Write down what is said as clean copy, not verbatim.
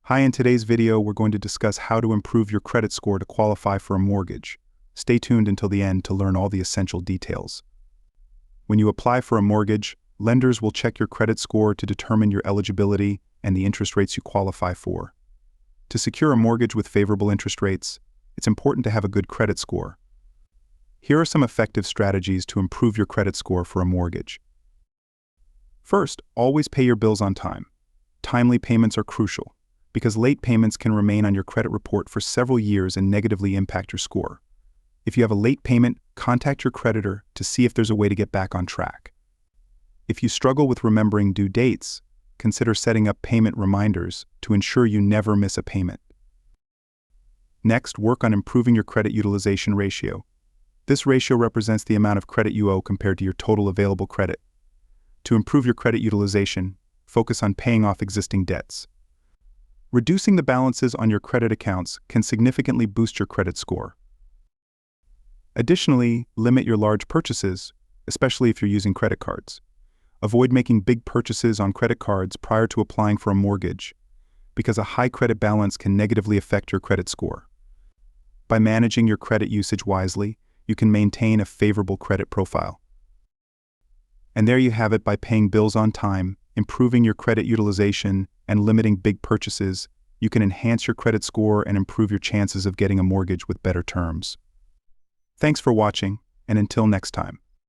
Hi, in today's video, we're going to discuss how to improve your credit score to qualify for a mortgage. Stay tuned until the end to learn all the essential details. When you apply for a mortgage, lenders will check your credit score to determine your eligibility and the interest rates you qualify for. To secure a mortgage with favorable interest rates, it's important to have a good credit score. Here are some effective strategies to improve your credit score for a mortgage. First, always pay your bills on time. Timely payments are crucial, because late payments can remain on your credit report for several years and negatively impact your score. If you have a late payment, contact your creditor to see if there's a way to get back on track. If you struggle with remembering due dates, consider setting up payment reminders to ensure you never miss a payment. Next, work on improving your credit utilization ratio. This ratio represents the amount of credit you owe compared to your total available credit. To improve your credit utilization, focus on paying off existing debts. Reducing the balances on your credit accounts can significantly boost your credit score. Additionally, limit your large purchases, especially if you're using credit cards. Avoid making big purchases on credit cards prior to applying for a mortgage, because a high credit balance can negatively affect your credit score. By managing your credit usage wisely, you can maintain a favorable credit profile. And there you have it. By paying bills on time, improving your credit utilization, and limiting big purchases, you can enhance your credit score and improve your chances of getting a mortgage with better terms. Thanks for watching, and until next time.